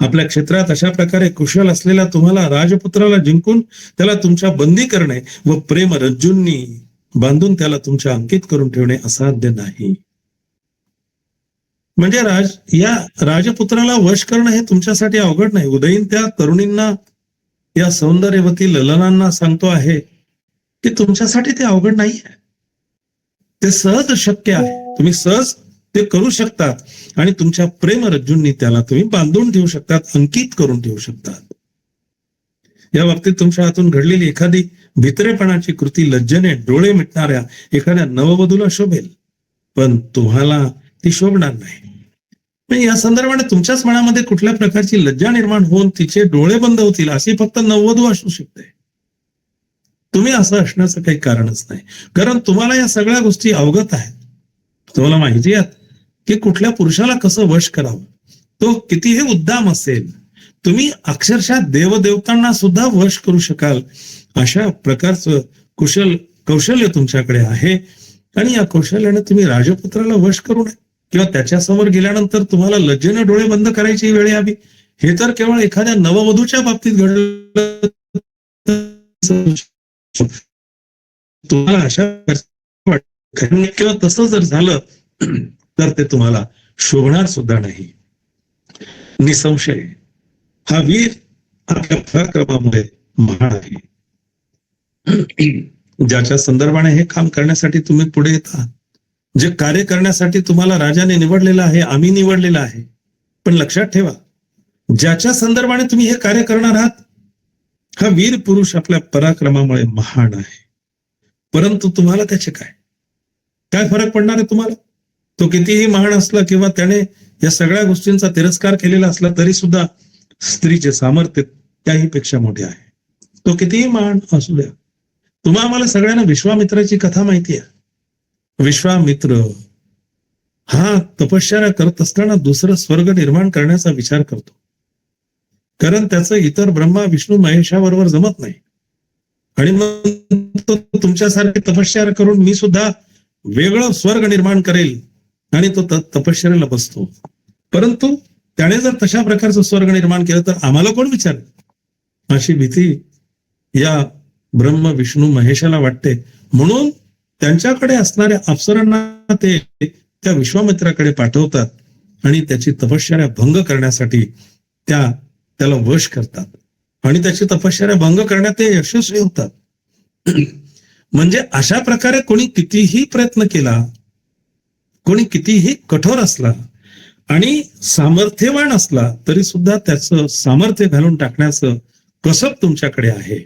आपल्या क्षेत्रात अशा प्रकारे कुशल असलेल्या तुम्हाला राजपुत्राला जिंकून त्याला तुमच्या बंदी करणे व प्रेम रज्जूंनी बांधून त्याला तुमच्या अंकित करून ठेवणे असाध्य नाही. म्हणजे या राजपुत्राला वश करणं हे तुमच्यासाठी अवघड नाही. उदयीन त्या तरुणींना, या सौंदर्यवती ललनांना सांगतो आहे की तुमच्यासाठी ते अवघड नाही आहे. ते सहज शक्य आहे. तुम्ही सहज ते करू शकतात आणि तुमच्या प्रेमरज्जूंनी त्याला तुम्ही बांधून ठेवू शकतात, अंकित करून ठेवू शकतात. या बाबतीत तुमच्या हातून घडलेली एखादी भित्रेपणाची कृती लज्जेने डोळे मिटणाऱ्या एखाद्या नववधूला शोभेल, पण तुम्हाला ती शोभणार नाही. या संदर्भाने तुमच्याच मनामध्ये कुठल्या प्रकारची लज्जा निर्माण होऊन तिचे डोळे बंद होतील अशी फक्त नववधू असू शकते. तुम्ही असं असण्याचं काही कारणच नाही, कारण तुम्हाला या सगळ्या गोष्टी अवगत आहेत. तुम्हाला माहिती आहे की कुठल्या पुरुषाला कसं वश करावं. तो कितीही उद्दाम असेल, तुम्ही अक्षरशः देवदेवतांना सुद्धा वश करू शकाल अशा प्रकारचं कौशल्य तुमच्याकडे आहे. आणि या कौशल्याने तुम्ही राजपुत्राला वश करू नये किंवा त्याच्यासमोर गेल्यानंतर तुम्हाला लज्जेने डोळे बंद करायची वेळ यावी, हे तर केवळ एखाद्या नववधूच्या बाबतीत घडलं. तुम्हाला अशा किंवा तसं जर झालं तर ते तुम्हाला शोभणार सुद्धा नाही. निसंशय हा वीर आपल्या पराक्रमामुळे महान आहे. ज्याच्या संदर्भाने हे काम करण्यासाठी तुम्ही पुढे येता, जे कार्य करण्यासाठी तुम्हाला राजाने निवडलेलं आहे, आम्ही निवडलेलं आहे. पण लक्षात ठेवा, ज्याच्या संदर्भाने तुम्ही हे कार्य करणार आहात, हा वीर पुरुष आपल्या पराक्रमामुळे महान आहे. परंतु तुम्हाला त्याचे काय फरक पडणार आहे तुम्हाला? तो कितीही महान असला किंवा त्याने या सगळ्या गोष्टींचा तिरस्कार केलेला असला तरी सुद्धा स्त्रीचे सामर्थ्य त्याही पेक्षा मोठे आहे. तो कितीही महान असू द्या. आम्हाला सगळ्यांना विश्वामित्राची कथा माहिती आहे. विश्वामित्र हा तपश्चर्या करत असताना दुसरं स्वर्ग निर्माण करण्याचा विचार करतो, कारण त्याचं इतर ब्रह्मा विष्णू महेशाबरोबर जमत नाही. आणि मग तो तुमच्यासारखी तपश्चर्या करून मी सुद्धा वेगळं स्वर्ग निर्माण करेल आणि तो तपश्चर्याला बसतो. परंतु त्याने जर तशा प्रकारचं स्वर्ग निर्माण केलं तर आम्हाला कोण विचारेल, अशी भीती या ब्रह्म विष्णू महेशाला वाटते. म्हणून त्यांच्याकडे असणाऱ्या अप्सरांना ते त्या विश्वामित्राकडे पाठवतात आणि त्याची तपश्चर्या भंग करण्यासाठी त्याला वश करतात आणि त्याची तपश्चर्या भंग करण्यात ते यशस्वी होतात. म्हणजे अशा प्रकारे कोणी कितीही प्रयत्न केला, कोणी कितीही कठोर असला आणि सामर्थ्यवान असला तरी सुद्धा त्याचं सामर्थ्य घालून टाकण्याचं कसब तुमच्याकडे आहे,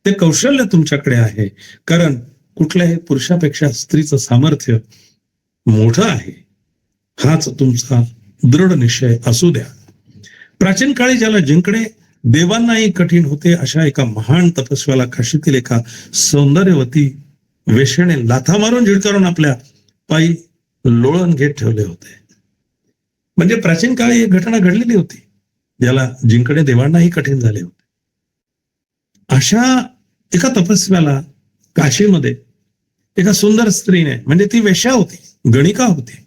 ते कौशल्य तुमच्याकडे आहे. कारण कुठल्याही पुरुषापेक्षा स्त्रीचं सामर्थ्य मोठं आहे. हाच तुमचा दृढ निश्चय असू द्या. प्राचीन काळी ज्याला जिंकणे देवांनाही कठीण होते, अशा एका महान तपस्व्याला काशीतील एका सौंदर्यवती वेश्येने लाथा मारून झिडकारून आपल्या पायी लोळण घेत ठेवले होते. म्हणजे प्राचीन काळी एक घटना घडलेली होती, ज्याला जिंकणे देवांनाही कठीण झाले होते. अशा एका तपस्व्याला काशीमध्ये एका सुंदर स्त्रीने, म्हणजे ती वेश्या होती, गणिका होती,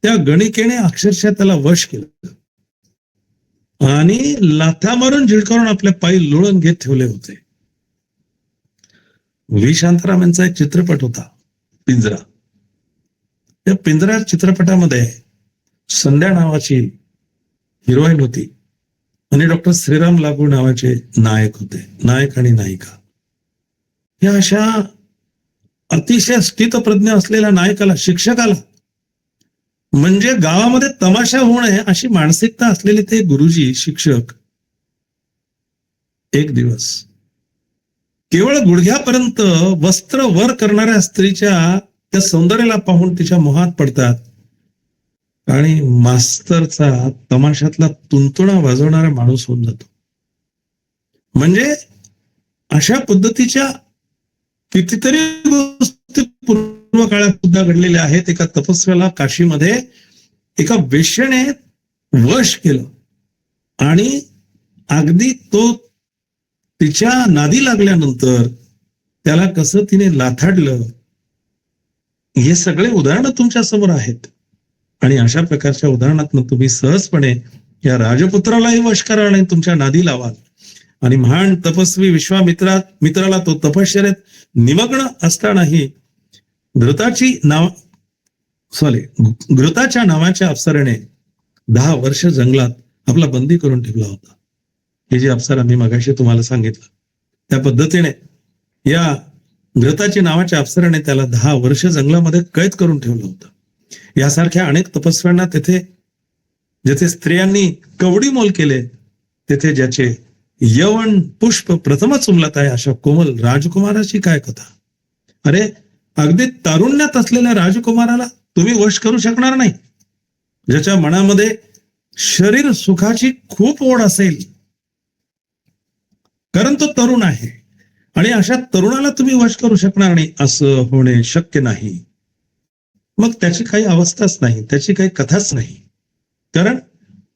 त्या गणिकेने अक्षरशः त्याला वश केलं आणि लाथा मारून झिडकारून आपल्या पायी लोळण घेत ठेवले होते. व्ही शांताराम यांचा एक चित्रपट होता, पिंजरा. त्या पिंजरा चित्रपटामध्ये संध्या नावाची हिरोईन होती आणि डॉक्टर श्रीराम लागू नावाचे नायक होते, नायक आणि नायिका. या अशा अतिशय स्थितप्रज्ञ असलेल्या नायकाला, शिक्षकाला, म्हणजे गावामध्ये तमाशा होऊ नये अशी मानसिकता असलेले ते गुरुजी, शिक्षक, एक दिवस केवळ गुडघ्यापर्यंत वस्त्र वर करणाऱ्या स्त्रीच्या त्या सौंदर्याला पाहून तिच्या मोहात पडतात आणि मास्तरचा तमाशातला तुंतुणा वाजवणारा माणूस होऊन जातो. म्हणजे अशा पद्धतीच्या कितीतरी गोष्टी पूर्व काळात सुद्धा घडलेल्या आहेत. एका तपस्व्याला काशीमध्ये एका वेश्येने वश केलं आणि अगदी तो तिच्या नादी लागल्यानंतर त्याला कसं तिने लाथाडलं, हे सगळे उदाहरणं तुमच्या समोर आहेत. आणि अशा प्रकारच्या उदाहरणातून तुम्ही सहजपणे या वश कराल आणि तुमच्या नादी लावाल. आणि महान तपस्वी मित्राला तो तपश्चर्यात निमग्न असतानाही घृताच्या नावाच्या अप्सरेने 10 वर्ष जंगलात आपला बंदी करून ठेवला होता. हे जे अप्सरा मी मगाशी तुम्हाला सांगितलं, त्या पद्धतीने या घृताची नावाच्या अप्सरेने त्याला 10 वर्ष जंगलामध्ये कैद करून ठेवलं होतं. यासारख्या अनेक तपस्व्यांना जेथे स्त्रियांनी कवडी मोल केले, तेथे ज्याचे यवन पुष्प प्रथमच उमलत आहे, अशा कोमल राजकुमाराची काय कथा. अरे, अगदी तारुण्यात असलेल्या राजकुमाराला तुम्ही वश करू शकणार नाही, ज्याच्या मनामध्ये शरीर सुखाची खूप ओढ असेल, कारण तो तरुण आहे. आणि अशा तरुणाला तुम्ही वश करू शकणार नाही, असं होणे शक्य नाही. मग त्याची काही अवस्थाच नाही, त्याची काही कथाच नाही. कारण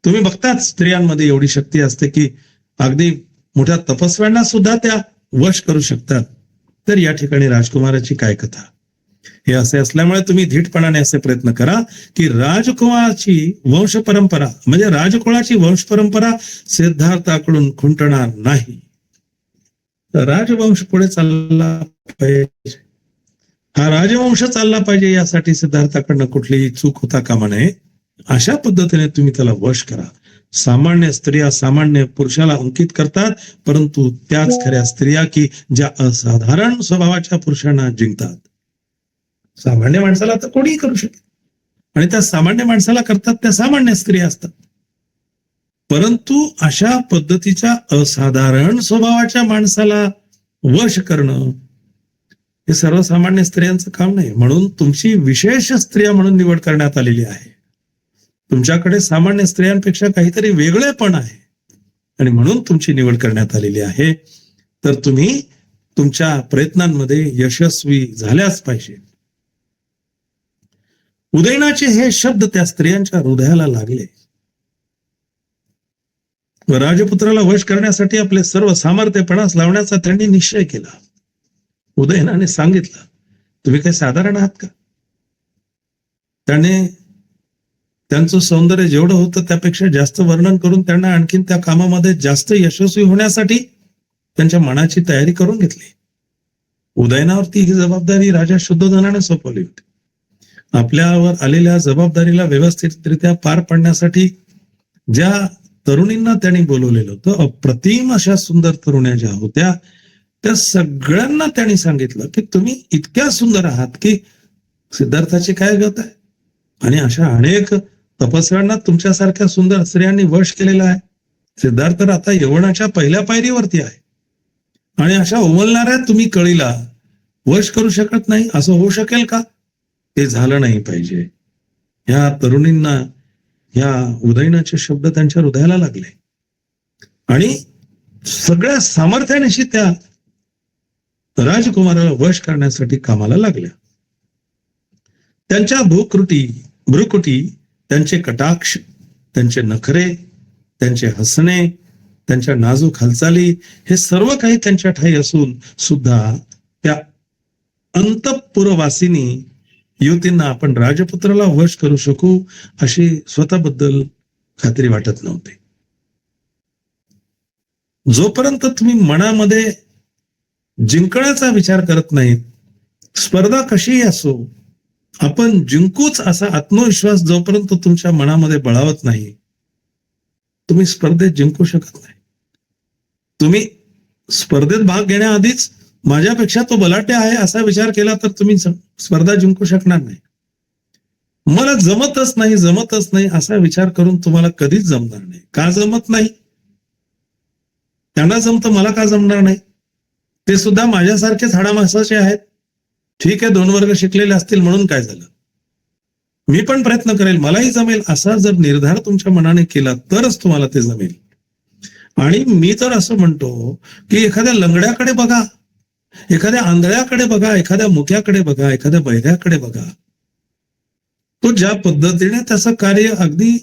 तुम्ही बघताच स्त्रियांमध्ये एवढी शक्ती असते की अगदी मोठ्या तपस्व्यांना सुद्धा त्या वश करू शकतात. तर या ठिकाणी राजकुमाराची काय कथा. हे असे असल्यामुळे तुम्ही धीटपणाने असे प्रयत्न करा की राजकुमाराची वंश परंपरा, म्हणजे राजकुळाची वंश परंपरा सिद्धार्थाकडून खुंटणार नाही. राजवंश पुढे चालला पाहिजे, हा राजवंश चालला पाहिजे, यासाठी सिद्धार्थाकडनं कुठलीही चूक होता कामा नये. अशा पद्धतीने तुम्ही त्याला वश करा. सामान्य स्त्रिया सामान्य पुरुषाला अंकित करतात, परंतु त्याच खऱ्या स्त्रिया की ज्या असाधारण स्वभावाच्या पुरुषांना जिंकतात. सामान्य माणसाला तर कोणीही करू शकेल, आणि त्या सामान्य माणसाला करतात त्या सामान्य स्त्रिया असतात. परंतु अशा पद्धतीच्या असाधारण स्वभावाच्या माणसाला वश करणं हे सर्वसामान्य स्त्रियांचं काम नाही. म्हणून तुमची विशेष स्त्रिया म्हणून निवड करण्यात आलेली आहे. तुमच्याकडे सामान्य स्त्रियांपेक्षा काहीतरी वेगळेपण आहे आणि म्हणून तुमची निवड करण्यात आलेली आहे. तर तुम्ही तुमच्या प्रयत्नांमध्ये यशस्वी झाल्याच पाहिजे. उदयनाचे हे शब्द त्या स्त्रियांच्या हृदयाला लागले व राजपुत्राला वश करण्यासाठी आपले सर्व सामर्थ्य पणास लावण्याचा त्यांनी निश्चय केला. उदयनाने सांगितलं, तुम्ही काही साधारण आहात का. त्याने त्यांचं सौंदर्य जेवढं होतं त्यापेक्षा जास्त वर्णन करून त्यांना आणखीन त्या कामामध्ये जास्त यशस्वी होण्यासाठी त्यांच्या मनाची तयारी करून घेतली. उदयनावरती ही जबाबदारी राजा शुद्धोधनाने सोपवली होती. आपल्यावर आलेल्या जबाबदारीला व्यवस्थितरित्या पार पाडण्यासाठी ज्या तरुणींना त्यांनी बोलवलेलं होतं, अप्रतिम अशा सुंदर तरुण्या ज्या होत्या, त्या सगळ्यांना त्यांनी सांगितलं की तुम्ही इतक्या सुंदर आहात की सिद्धार्थाची काय गत आहे. आणि अशा अनेक तपस्व्यांना तुमच्यासारख्या सुंदर स्त्रियांनी वश केलेला आहे. सिद्धार्थ तर आता यवनाच्या पहिल्या पायरीवरती आहे आणि अशा उमलणाऱ्या तुम्ही कळीला वश करू शकत नाही, असं होऊ शकेल का. ते झालं नाही पाहिजे. ह्या तरुणींना ह्या उदयनाचे शब्द त्यांच्या हृदयाला लागले आणि सगळ्या सामर्थ्यानेशी त्या राजकुमाराला वश करण्यासाठी कामाला लागल्या. त्यांच्या भ्रुकुटी, त्यांचे कटाक्ष त्यांचे नखरे, त्यांचे हसणे, त्यांच्या नाजूक हालचाली, हे सर्व काही त्यांच्या ठाई असून सुद्धा त्या अंतःपुरवासिनी युवतींना आपण राजपुत्राला वश करू शकू अशी स्वतःबद्दल खात्री वाटत नव्हती. जोपर्यंत तुम्ही मनामध्ये जिंकण्याचा विचार करत नाहीत, स्पर्धा कशीही असो, आपण जिंकूच असा आत्मविश्वास जोपर्यंत तुमच्या मनामध्ये बळावत नाही, तुम्ही स्पर्धेत जिंकू शकत नाही. तुम्ही स्पर्धेत भाग घेण्याआधीच माझ्यापेक्षा तो बलाढ्य आहे असा विचार केला तर तुम्ही स्पर्धा जिंकू शकणार नाही. मला जमतच नाही असा विचार करून तुम्हाला कधीच जमणार नाही. का जमत नाही? त्यांना जमतं, मला का जमणार नाही? ते सुद्धा माझ्यासारखेच हाडामासाचे आहेत. ठीक आहे, 2 वर्ग शिकलेले असतील म्हणून काय झालं, मी पण प्रयत्न करेल, मलाही जमेल असा जर निर्धार तुमच्या मनाने केला तरच तुम्हाला ते जमेल. आणि मी तर असं म्हणतो की एखाद्या लंगड्याकडे बघा, एखाद्या आंधळ्याकडे बघा, एखाद्या मुक्याकडे बघा, एखाद्या बहिऱ्याकडे बघा, तो ज्या पद्धतीने त्याचं कार्य अगदी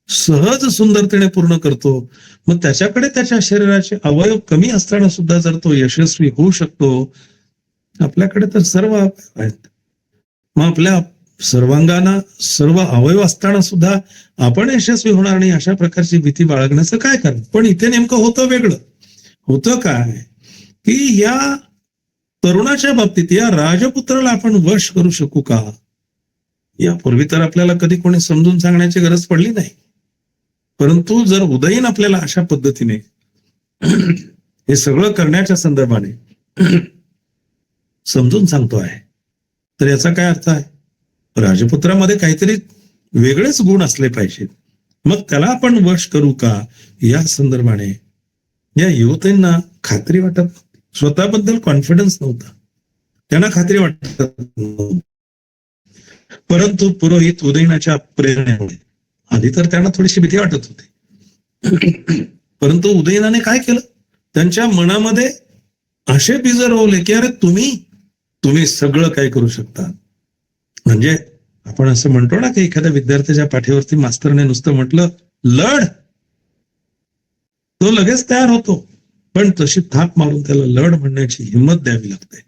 सहज सुंदरतेने पूर्ण करतो, मग त्याच्याकडे त्याच्या शरीराचे अवयव कमी असताना सुद्धा जर तो यशस्वी होऊ शकतो, आपल्याकडे तर सर्व अवयव आहेत. मग आपल्या सर्वांगाना सर्व अवयव असताना सुद्धा आपण यशस्वी होणार नाही अशा प्रकारची भीती बाळगण्याचं काय कारण? पण इथे नेमकं होतं वेगळं. होतं काय की या तरुणाच्या बाबतीत या राजपुत्राला आपण वश करू शकू का, यापूर्वी तर आपल्याला कधी कोणी समजून सांगण्याची गरज पडली नाही. परंतु जर उदयीन आपल्याला अशा पद्धतीने हे सगळं करण्याच्या संदर्भाने समजून सांगतो आहे, तर याचा काय अर्थ आहे? राजपुत्रामध्ये काहीतरी वेगळेच गुण असले पाहिजेत. मग त्याला आपण वश करू का, या संदर्भाने या युवतींना खात्री वाटत नव्हती. स्वतःबद्दल कॉन्फिडन्स नव्हता, त्यांना खात्री वाटत नव्हती. परंतु पुरोहित उदयनाच्या प्रेरणेमुळे, आधी तर त्यांना थोडीशी भीती वाटत होती, परंतु उदयनाने काय केलं, त्यांच्या मनामध्ये असे बीज रोवले की अरे तुम्ही सगळं काय करू शकता. म्हणजे आपण असं म्हणतो ना की एखाद्या विद्यार्थ्याच्या पाठीवरती मास्तरने नुसतं म्हटलं लढ, तो लगेच तयार होतो, पण तशी थाप मारून त्याला लढ म्हणण्याची हिंमत द्यावी लागते.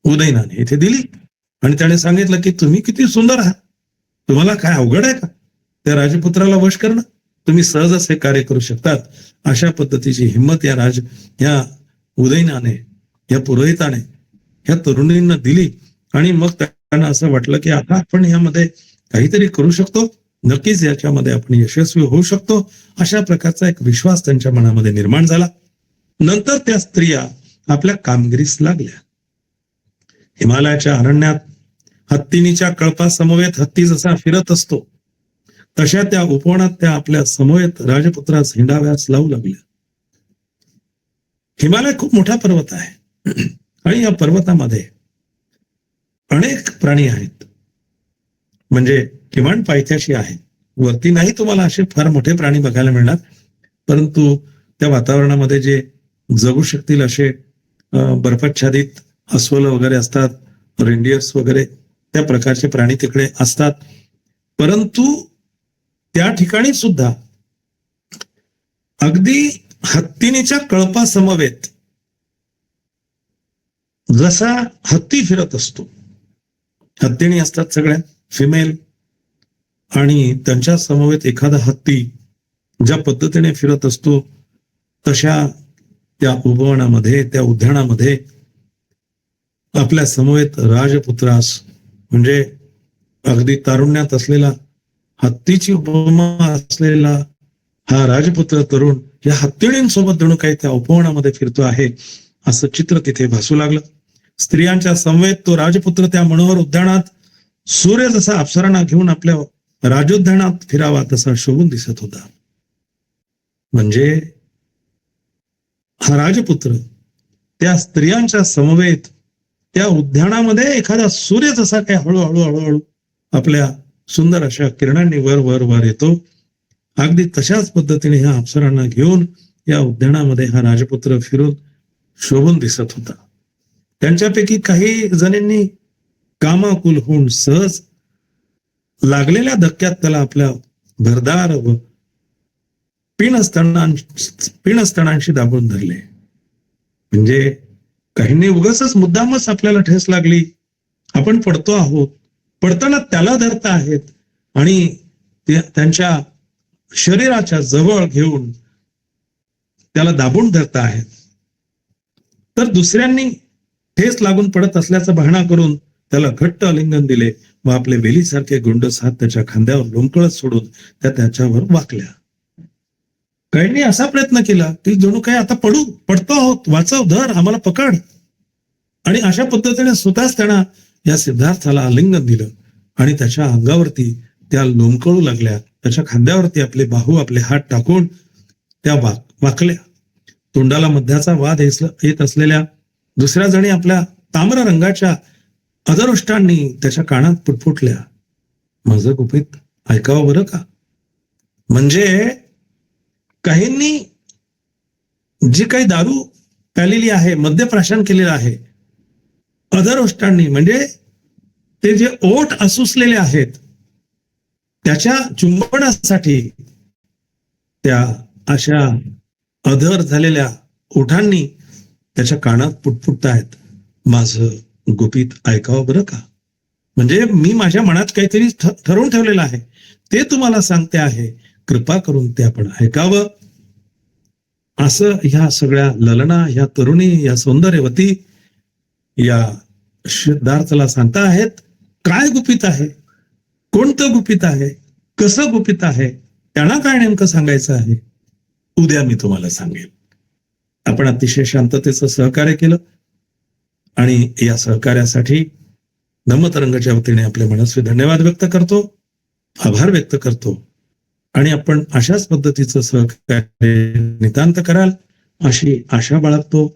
उदयनाने इथे दिली आणि त्याने सांगितलं की तुम्ही किती सुंदर आहात, तुम्हाला काय अवघड आहे का त्या राजपुत्राला वश करणं, तुम्ही सहजच हे कार्य करू शकतात. अशा पद्धतीची हिंमत या उदयनाने, या पुरोहिताने या तरुणींना दिली. आणि मग त्यांना असं वाटलं की आता आपण यामध्ये काहीतरी करू शकतो, नक्कीच याच्यामध्ये आपण यशस्वी होऊ शकतो, अशा प्रकारचा एक विश्वास त्यांच्या मनामध्ये निर्माण झाला. नंतर त्या स्त्रिया आपल्या कामगिरीस लागल्या. हिमालयाच्या अरण्यात हत्तीनीच्या कळपासमवेत हत्ती जसा फिरत असतो, तशा त्या उपवनात त्या आपल्या समवेत राजपुत्रास हिंडाव्यास लावू लागल्या. हिमालय खूप मोठा पर्वत आहे आणि या पर्वतामध्ये अनेक प्राणी आहेत, म्हणजे किमान पायथ्याशी आहे. वरती नाही तुम्हाला असे फार मोठे प्राणी बघायला मिळणार, परंतु त्या वातावरणामध्ये जे जगू शकतील असे बर्फाच्छादित अस्वल वगैरे असतात, रेंडियर्स वगैरे त्या प्रकारचे प्राणी तिकडे असतात. परंतु त्या ठिकाणी सुद्धा अगदी हत्तीनीच्या कळपासमवेत जसा हत्ती फिरत असतो, हत्तीणी असतात सगळ्या फिमेल, आणि त्यांच्या समवेत एखादा हत्ती ज्या पद्धतीने फिरत असतो, तशा त्या उपवनामध्ये, त्या उद्यानामध्ये आपल्या समवेत राजपुत्रास, म्हणजे अगदी तारुण्यात असलेला, हत्तीची उपमा असलेला हा राजपुत्र तरुण या हत्तीणींसोबत जणू काही त्या उपवनामध्ये फिरतो आहे असं चित्र तिथे भासू लागलं. स्त्रियांच्या समवेत तो राजपुत्र त्या मनोहर उद्यानात सूर्य जसा अप्सरांना घेऊन आपल्या राजोद्यानात फिरावा तसा शोभून दिसत होता. म्हणजे हा राजपुत्र त्या स्त्रियांच्या समवेत त्या उद्यानामध्ये एखादा सूर्य जसा काय हळूहळू आपल्या सुंदर अशा किरणांनी वर वर वर येतो, अगदी तशाच पद्धतीने ह्या अप्सरांना घेऊन या उद्यानामध्ये हा राजपुत्र फिरून शोभून दिसत होता. त्यांच्यापैकी काही जणींनी कामाकुल होऊन सहज लागलेल्या धक्क्यात त्याला आपल्या भरदार व पिणस्तणांशी दाबून धरले. म्हणजे काहींनी उगाचच मुद्दामच आपल्याला ठेस लागली, आपण पडतो आहोत, पडताना त्याला धरत आहेत आणि त्यांच्या शरीराच्या जवळ घेऊन त्याला दाबून धरत आहेत. तर दुसऱ्यांनी ठेस लागून पडत असल्याचा बहाणा करून त्याला घट्ट आलिंगन दिले व आपले वेलीसारखे गुंडस हात त्याच्या खांद्यावर लोंबकळत सोडून त्याच्यावर वाकल्या. काहींनी असा प्रयत्न केला की जणू काही आता पडतो आहोत, वाचव, धर, आम्हाला पकड. आणि अशा पद्धतीने स्वतःच त्यांना या सिद्धार्थाला आलिंगन दिलं आणि त्याच्या अंगावरती त्या लोंबकळू लागल्या. त्याच्या खांद्यावरती आपले बाहू, आपले हात टाकून त्या वाकल्या. तोंडाला मध्याचा वाद येत असलेल्या दुसऱ्या जणी आपल्या ताम्र रंगाच्या अधरोष्टांनी त्याच्या कानात पुटपुटल्या, माझं गुपित ऐकावं बरं का. म्हणजे काहींनी जी काही दारू प्यालेली आहे, मद्यप्राशन केलेलं आहे, अधरोष्टांनी म्हणजे ते जे ओठ असुसलेले आहेत त्याच्या चुंबनासाठी त्या अशा अधर झालेल्या ओठांनी त्याच्या कानात पुटपुटतायत, माझं गुपित ऐकावं बरं का. म्हणजे मी माझ्या मनात काहीतरी ठरवून ठेवलेलं आहे, ते तुम्हाला सांगते आहे, कृपा करून ते आपण ऐकावं. असं ह्या सगळ्या ललना, ह्या तरुणी, या सौंदर्यवती या सिद्धार्थाला सांगता आहेत. काय गुपित आहे, कोणतं गुपित आहे, कसं गुपित आहे, त्यांना काय नेमकं सांगायचं आहे, उद्या मी तुम्हाला सांगेन. आपण अतिशय शांततेचं सहकार्य केलं आणि या सहकार्यासाठी धम्मतरंगाच्या वतीने आपले मनस्वी धन्यवाद व्यक्त करतो, आभार व्यक्त करतो. आणि आपण अशाच पद्धतीचं सहकार्य नितांत कराल अशी आशा बाळगतो.